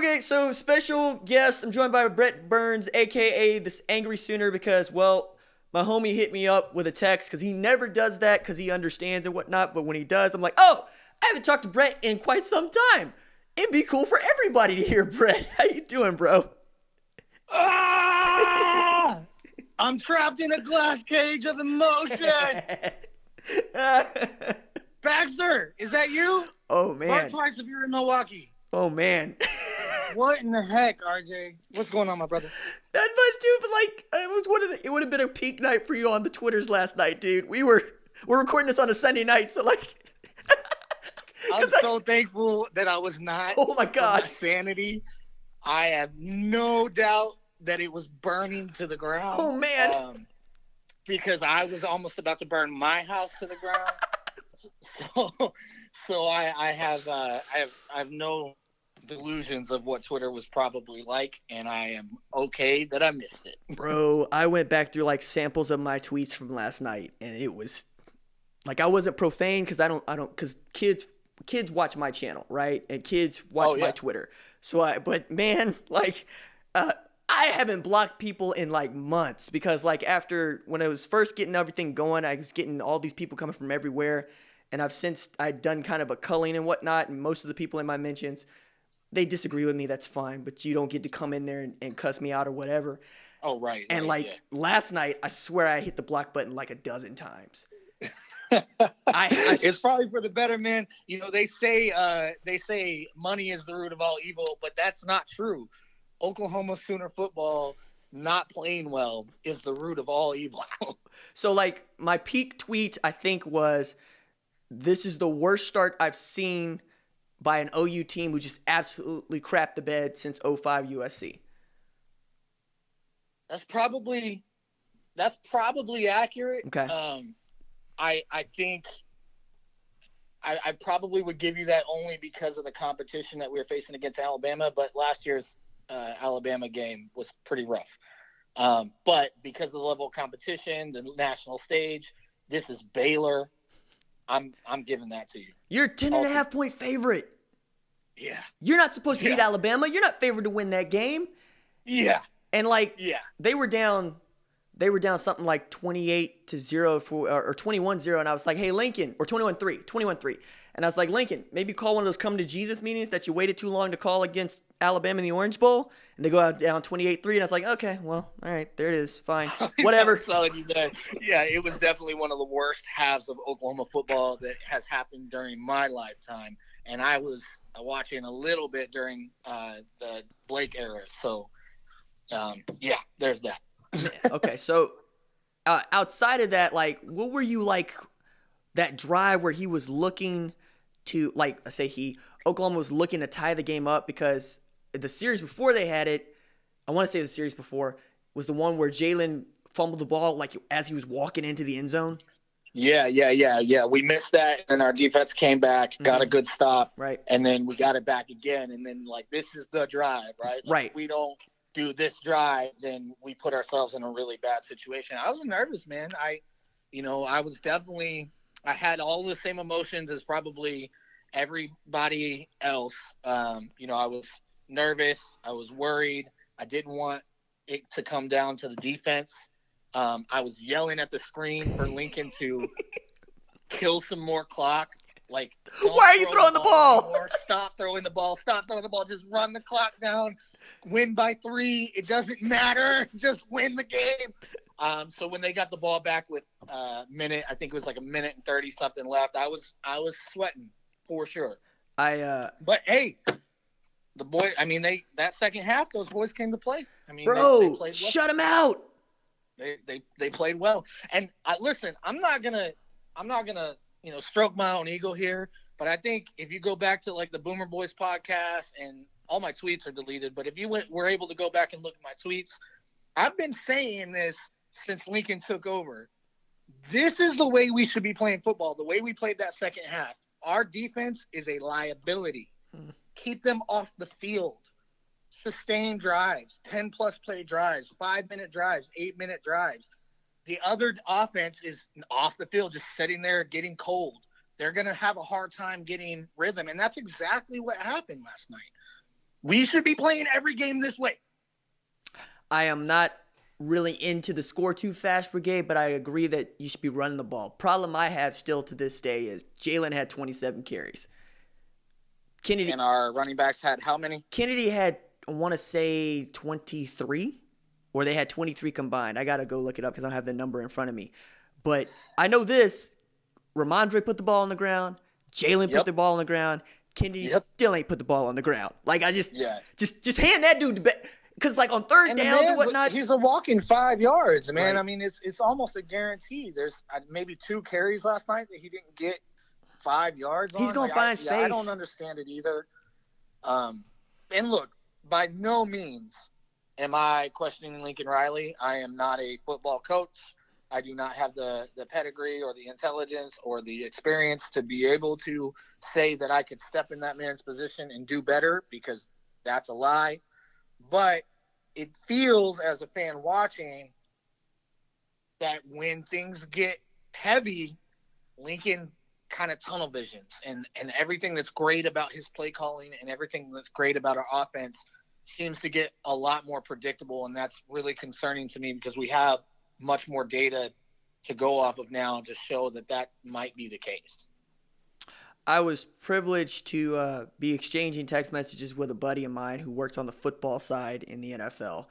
Okay, so special guest. I'm joined by Brett Burns, aka this Angry Sooner, because my homie hit me up with a text because he never does that because he understands and whatnot. But when he does, I'm like, oh, I haven't talked to Brett in quite some time. It'd be cool for everybody to hear Brett. How you doing, bro? Ah! I'm trapped in a glass cage of emotion. Baxter, is that you? Oh man. Mark twice if you're in Milwaukee. Oh man. What in the heck, RJ? What's going on, my brother? Not much, dude. But like, it would have been a peak night for you on the Twitters last night, dude. We're recording this on a Sunday night, so like. I'm so thankful that I was not. Oh my God. For my sanity. I have no doubt that it was burning to the ground. Oh man. Because I was almost about to burn my house to the ground. So I have no delusions of what Twitter was probably like, and I am okay that I missed it. Bro, I went back through like samples of my tweets from last night, and it was like, I wasn't profane because because kids watch my channel, right? And kids watch my Twitter. But man, like, I haven't blocked people in like months because like when I was first getting everything going, I was getting all these people coming from everywhere. And I'd done kind of a culling and whatnot. And most of the people in my mentions, they disagree with me. That's fine. But you don't get to come in there and cuss me out or whatever. Oh, right. And last night, I swear I hit the block button like a dozen times. It's probably for the better, man. You know, they say money is the root of all evil, but that's not true. Oklahoma Sooner football not playing well is the root of all evil. So, like, my peak tweet, I think, was, this is the worst start I've seen by an OU team who just absolutely crapped the bed since 05 USC. That's probably accurate. Okay. I think I probably would give you that only because of the competition that we were facing against Alabama, but last year's Alabama game was pretty rough. But because of the level of competition, the national stage, this is Baylor. I'm giving that to you. You're a 10.5 point favorite. Yeah. You're not supposed to beat Alabama. You're not favored to win that game. Yeah. And they were down something like 28-0 or 21-0, and I was like, hey, Lincoln, or 21-3. And I was like, Lincoln, maybe call one of those come to Jesus meetings that you waited too long to call against Alabama in the Orange Bowl. And they go out down 28-3, and I was like, okay, well, all right, there it is, fine, whatever. Yeah, it was definitely one of the worst halves of Oklahoma football that has happened during my lifetime. And I was watching a little bit during the Blake era. So, there's that. Okay, so outside of that, like, what were you like that drive where he was looking to, like, Oklahoma was looking to tie the game up, because the series before they had it, I want to say the series before, was the one where Jalen fumbled the ball like as he was walking into the end zone? Yeah. We missed that, and our defense came back, got a good stop, right? And then we got it back again, and then, like, this is the drive, right? Right. If we don't do this drive, then we put ourselves in a really bad situation. I was nervous, man. I had all the same emotions as probably everybody else. I was nervous. I was worried. I didn't want it to come down to the defense. I was yelling at the screen for Lincoln to kill some more clock. Like, why are you throwing the ball? Stop throwing the ball. Just run the clock down. Win by 3. It doesn't matter. Just win the game. So when they got the ball back with I think it was like a minute and 30 something left, I was sweating for sure. But hey, the boy, that second half, those boys came to play. They played well. Shut them out. They played well. And listen, I'm not gonna stroke my own ego here, but I think if you go back to like the Boomer Boys podcast, and all my tweets are deleted, but if you were able to go back and look at my tweets, I've been saying this since Lincoln took over. This is the way we should be playing football, the way we played that second half. Our defense is a liability. Keep them off the field. Sustain drives, 10-plus play drives, 5-minute drives, 8-minute drives. The other offense is off the field, just sitting there getting cold. They're going to have a hard time getting rhythm, and that's exactly what happened last night. We should be playing every game this way. I am not really into the score too fast brigade, but I agree that you should be running the ball. Problem I have still to this day is Jalen had 27 carries. Kennedy and our running backs had how many? Kennedy had, I want to say 23, or they had 23 combined. I got to go look it up because I don't have the number in front of me. But I know this. Ramondre put the ball on the ground. Jalen put the ball on the ground. Kennedy still ain't put the ball on the ground. Like, I just hand that dude the because, like, on third downs and whatnot. He's a walking 5 yards, man. Right. I mean, it's almost a guarantee. There's maybe 2 carries last night that he didn't get 5 yards on. He's going to find space. I don't understand it either. And look, by no means am I questioning Lincoln Riley. I am not a football coach. I do not have the pedigree or the intelligence or the experience to be able to say that I could step in that man's position and do better, because that's a lie. But it feels, as a fan watching, that when things get heavy, Lincoln kind of tunnel visions, and everything that's great about his play calling and everything that's great about our offense seems to get a lot more predictable, and that's really concerning to me because we have much more data to go off of now to show that might be the case. I was privileged to be exchanging text messages with a buddy of mine who works on the football side in the NFL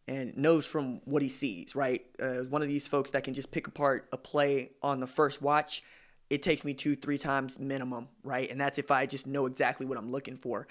and knows from what he sees, right? One of these folks that can just pick apart a play on the first watch. It takes me 2-3 times minimum, right? And that's if I just know exactly what I'm looking for.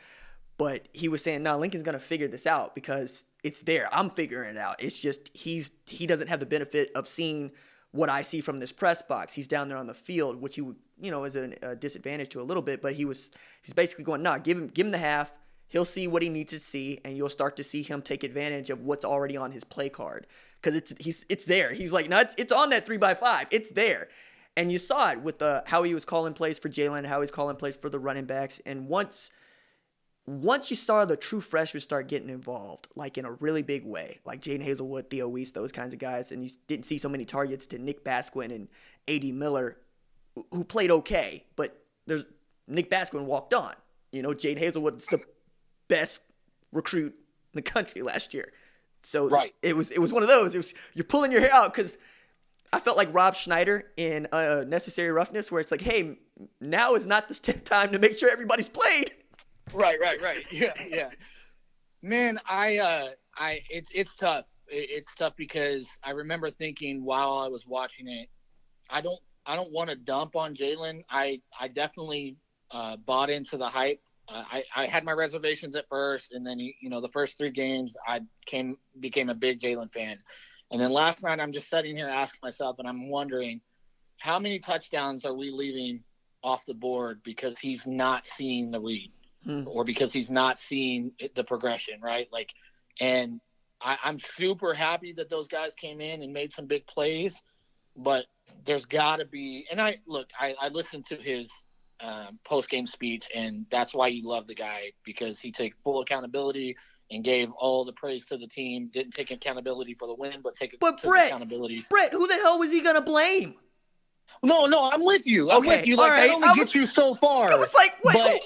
But he was saying, no, Lincoln's going to figure this out because it's there. I'm figuring it out. It's just he doesn't have the benefit of seeing what I see from this press box. He's down there on the field, which is a disadvantage to a little bit. But he's basically going, give him the half. He'll see what he needs to see, and you'll start to see him take advantage of what's already on his play card because it's there. He's like, no, it's on that 3x5. It's there. And you saw it with how he was calling plays for Jalen, how he's calling plays for the running backs. And once you saw the true freshmen start getting involved, like in a really big way, like Jaden Hazelwood, Theo Weiss, those kinds of guys, and you didn't see so many targets to Nick Basquin and A.D. Miller, who played okay, but Nick Basquin walked on. Jaden Hazelwood was the best recruit in the country last year. So it was one of those. You're pulling your hair out because I felt like Rob Schneider in Necessary Roughness, where it's like, hey, now is not the time to make sure everybody's played. Right. Yeah. Man, it's tough. It's tough because I remember thinking while I was watching it, I don't want to dump on Jalen. I definitely bought into the hype. I had my reservations at first, and then the first 3 games I became a big Jalen fan. And then last night I'm just sitting here asking myself, and I'm wondering, how many touchdowns are we leaving off the board because he's not seeing the read? Or because he's not seeing the progression, right? And I'm super happy that those guys came in and made some big plays, but there's got to be – and I listened to his post-game speech, and that's why you love the guy, because he took full accountability and gave all the praise to the team, didn't take accountability for the win, but accountability. Brett, who the hell was he going to blame? No, I'm with you. I'm with you. That only gets you so far. It was like, wait,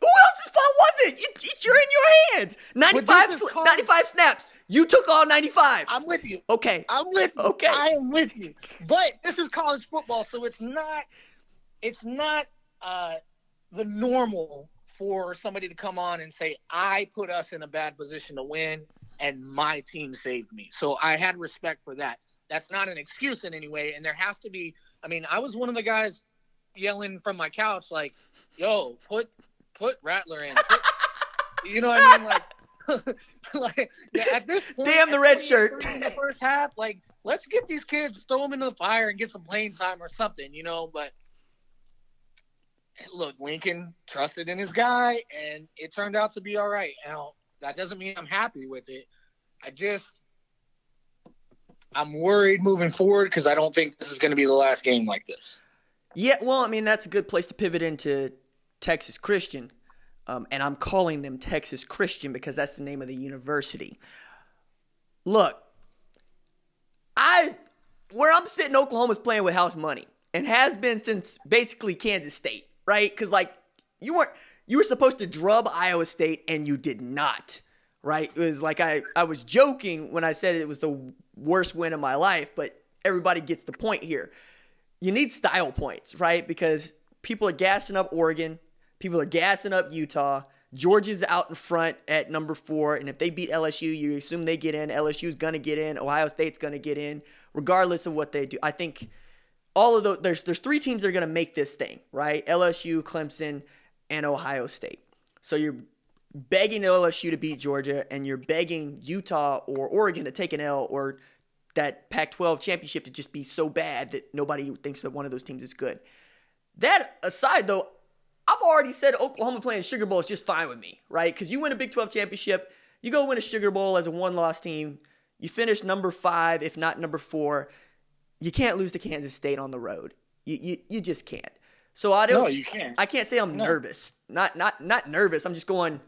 who else's fault was it? You're in your hands. 95 snaps. You took all 95. I'm with you. Okay. I'm with you. Okay. I am with you. But this is college football, so it's not the normal for somebody to come on and say, I put us in a bad position to win and my team saved me. So I had respect for that. That's not an excuse in any way. And there has to be, I was one of the guys yelling from my couch, like, yo, put Rattler in. You know what I mean? At this point, damn the red shirt. In the first half, let's get these kids, throw them into the fire and get some playing time or something, But look, Lincoln trusted in his guy, and it turned out to be all right. Now, that doesn't mean I'm happy with it. I'm worried moving forward because I don't think this is going to be the last game like this. Yeah, well, that's a good place to pivot into Texas Christian, and I'm calling them Texas Christian because that's the name of the university. Look, where I'm sitting, Oklahoma's playing with house money and has been since basically Kansas State, right? Because You were supposed to drub Iowa State, and you did not, right? It was like I was joking when I said it was the worst win of my life, but everybody gets the point here. You need style points, right? Because people are gassing up Oregon. People are gassing up Utah. Georgia's out in front at number 4, and if they beat LSU, you assume they get in. LSU's going to get in. Ohio State's going to get in, regardless of what they do. I think all of those, there's 3 teams that are going to make this thing, right? LSU, Clemson, and Ohio State. So you're begging LSU to beat Georgia, and you're begging Utah or Oregon to take an L, or that Pac-12 championship to just be so bad that nobody thinks that one of those teams is good. That aside, though, I've already said Oklahoma playing Sugar Bowl is just fine with me, right? Because you win a Big 12 championship, you go win a Sugar Bowl as a one-loss team, you finish number 5, if not number 4. You can't lose to Kansas State on the road. You just can't. So No, you can't. I can't say I'm nervous. Not nervous. I'm just going,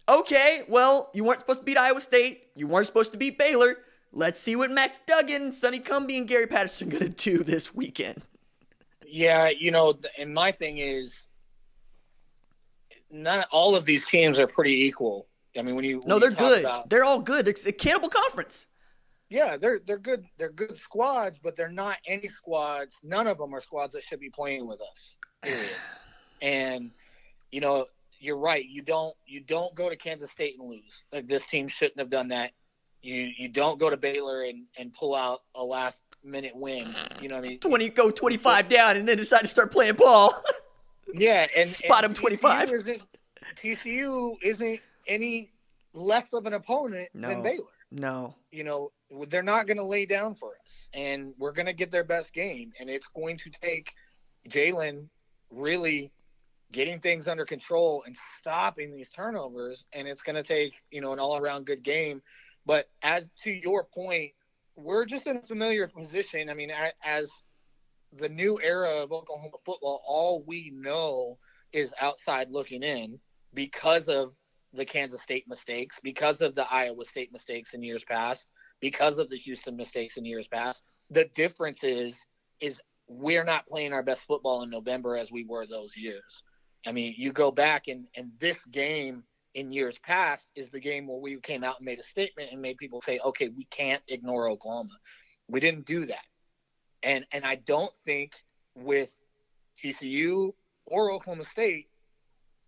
okay, well, you weren't supposed to beat Iowa State. You weren't supposed to beat Baylor. Let's see what Max Duggan, Sonny Cumbie, and Gary Patterson are going to do this weekend. Yeah, and my thing is, not all of these teams are pretty equal. I mean, they're good. They're all good. It's a cannibal conference. Yeah, they're good. They're good squads, but they're not any squads. None of them are squads that should be playing with us. Period. And you're right. You don't go to Kansas State and lose. Like, this team shouldn't have done that. You don't go to Baylor and pull out a last minute win. You know what I mean? 25 down and then decide to start playing ball. Yeah, and spot him 25. TCU isn't any less of an opponent than Baylor. No. They're not going to lay down for us, and we're going to get their best game, and it's going to take Jalen really getting things under control and stopping these turnovers, and it's going to take, an all-around good game. But as to your point, we're just in a familiar position. I mean, as the new era of Oklahoma football, all we know is outside looking in because of the Kansas State mistakes, because of the Iowa State mistakes in years past, because of the Houston mistakes in years past. The difference is we're not playing our best football in November as we were those years. I mean, you go back and this game in years past is the game where we came out and made a statement and made people say, okay, we can't ignore Oklahoma. We didn't do that. And I don't think with TCU or Oklahoma State,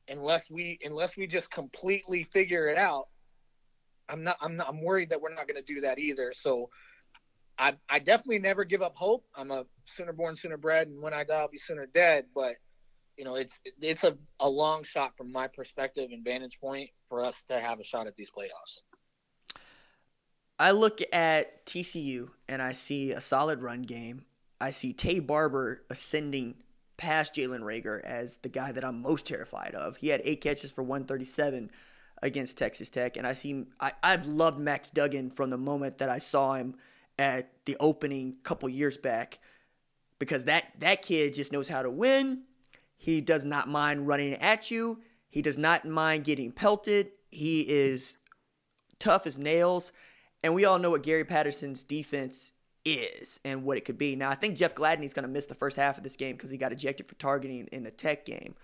unless we just completely figure it out, I'm worried that we're not going to do that either. So I definitely never give up hope. I'm a Sooner born, Sooner bred, and when I die, I'll be sooner dead. But it's a long shot from my perspective and vantage point for us to have a shot at these playoffs. I look at TCU and I see a solid run game. I see Tay Barber ascending past Jalen Reagor as the guy that I'm most terrified of. He had 8 catches for 137 against Texas Tech, and I've loved Max Duggan from the moment that I saw him at the opening couple years back, because that kid just knows how to win. He does not mind running at you. He does not mind getting pelted. He is tough as nails, and we all know what Gary Patterson's defense is and what it could be. Now, I think Jeff Gladney's going to miss the first half of this game because he got ejected for targeting in the Tech game.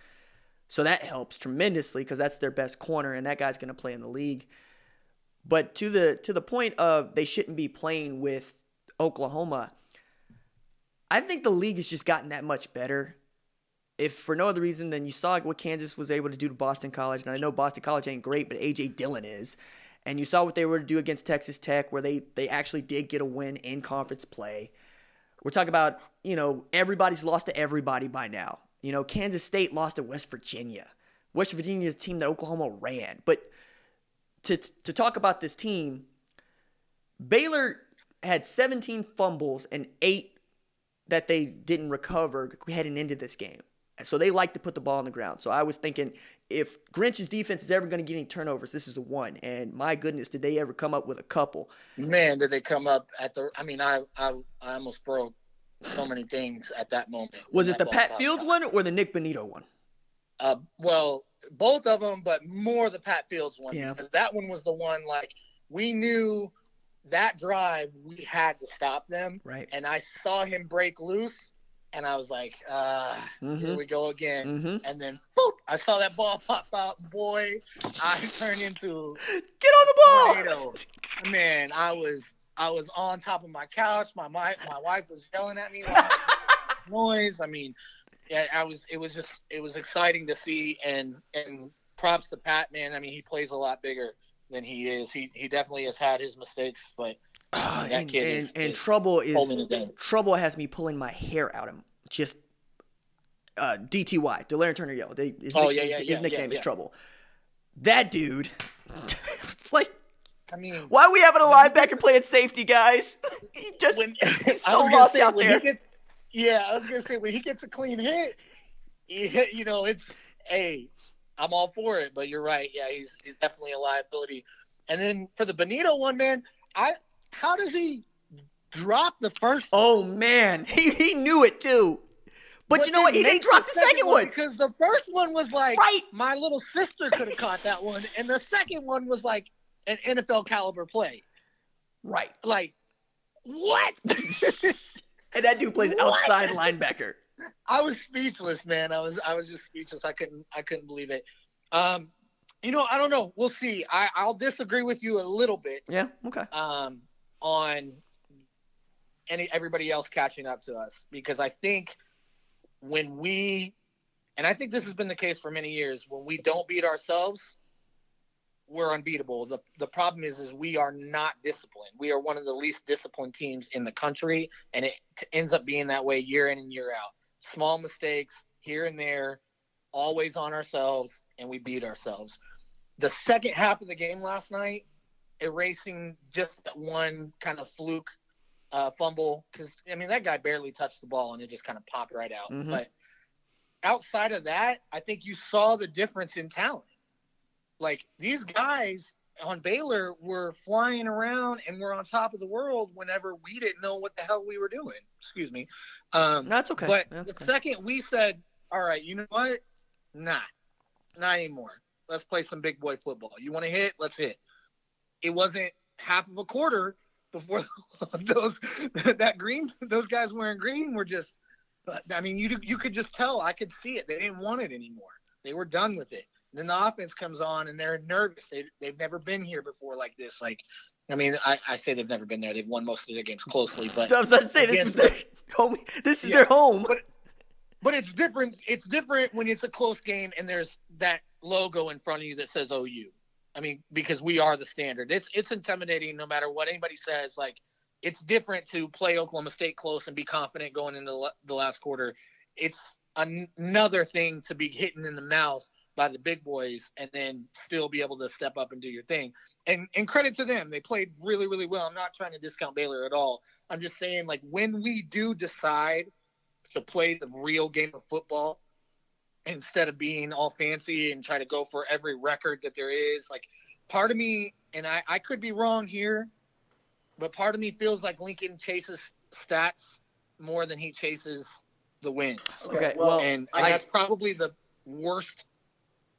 So that helps tremendously because that's their best corner, and that guy's going to play in the league. But to the point of they shouldn't be playing with Oklahoma, I think the league has just gotten that much better. If for no other reason than you saw what Kansas was able to do to Boston College, and I know Boston College ain't great, but A.J. Dillon is. And you saw what they were to do against Texas Tech, where they actually did get a win in conference play. We're talking about, everybody's lost to everybody by now. Kansas State lost to West Virginia. West Virginia is a team that Oklahoma ran. But to talk about this team, Baylor had 17 fumbles and 8 that they didn't recover heading into this game. So they like to put the ball on the ground. So I was thinking, if Grinch's defense is ever going to get any turnovers, this is the one. And my goodness, did they ever come up with a couple? Man, did they come up at the – I mean, I almost broke so many things at that moment. Was it the Pat Fields one or the Nick Bonito one? Well, both of them, but more the Pat Fields one. Yeah. Because that one was the one, we knew that drive we had to stop them. Right. And I saw him break loose, And I was like, here we go again. Mm-hmm. And then, boop, I saw that ball pop out. Boy, I turned into get on the ball. Tornado. Man, I was on top of my couch. My wife was yelling at me like noise. I mean, yeah, it was exciting to see, and props to Pat, man. I mean, he plays a lot bigger than he is. He definitely has had his mistakes, but that kid is Trouble holding it down. Trouble has me pulling my hair out. Him just DTY, Delaren Turner Yell. His nickname is Trouble. That dude, it's like, I mean, why are we having a linebacker playing safety, guys? He's so lost out there. I was gonna say when he gets a clean hit, it's I'm all for it. But you're right. Yeah, he's definitely a liability. And then for the Benito one, man, how does he drop the first one? Oh man, he knew it too. But you know what? He didn't drop the second one. Because the first one was like, right. My little sister could have caught that one. And the second one was like an NFL caliber play. Right. Like, what? And that dude plays outside linebacker. I was speechless, man. I was just speechless. I couldn't believe it. I don't know. We'll see. I'll disagree with you a little bit. Yeah, okay. On everybody else catching up to us. Because I think and I think this has been the case for many years, when we don't beat ourselves, we're unbeatable. The problem is we are not disciplined. We are one of the least disciplined teams in the country, and it ends up being that way year in and year out. Small mistakes here and there, always on ourselves, and we beat ourselves. The second half of the game last night, erasing just that one kind of fluke fumble, because, I mean, that guy barely touched the ball, and it just kind of popped right out. Mm-hmm. But outside of that, I think you saw the difference in talent. Like, these guys on Baylor were flying around and were on top of the world whenever we didn't know what the hell we were doing. Excuse me. That's okay. But That's the okay. second we said, all right, you know what? Not anymore. Let's play some big boy football. You want to hit? Let's hit. It wasn't half of a quarter before those guys wearing green were just, I mean, you could just tell. I could see it. They didn't want it anymore. They were done with it. And then the offense comes on, and they're nervous. They've never been here before like this. Like, I mean, I say they've never been there. They've won most of their games closely. But I was about to say, this is their home. This is their home. But it's different. It's different when it's a close game and there's that logo in front of you that says OU. I mean, because we are the standard. It's intimidating no matter what anybody says. Like, it's different to play Oklahoma State close and be confident going into the last quarter. It's another thing to be hitting in the mouth by the big boys and then still be able to step up and do your thing. And credit to them. They played really, really well. I'm not trying to discount Baylor at all. I'm just saying, like, when we do decide to play the real game of football instead of being all fancy and try to go for every record that there is, like, part of me, and I could be wrong here, but part of me feels like Lincoln chases stats more than he chases the wins. Okay, well, and that's probably the worst.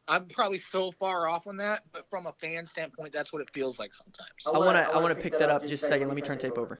I'm probably so far off on that, but from a fan standpoint, that's what it feels like sometimes. I want to pick that up just a second. Let me turn tape over.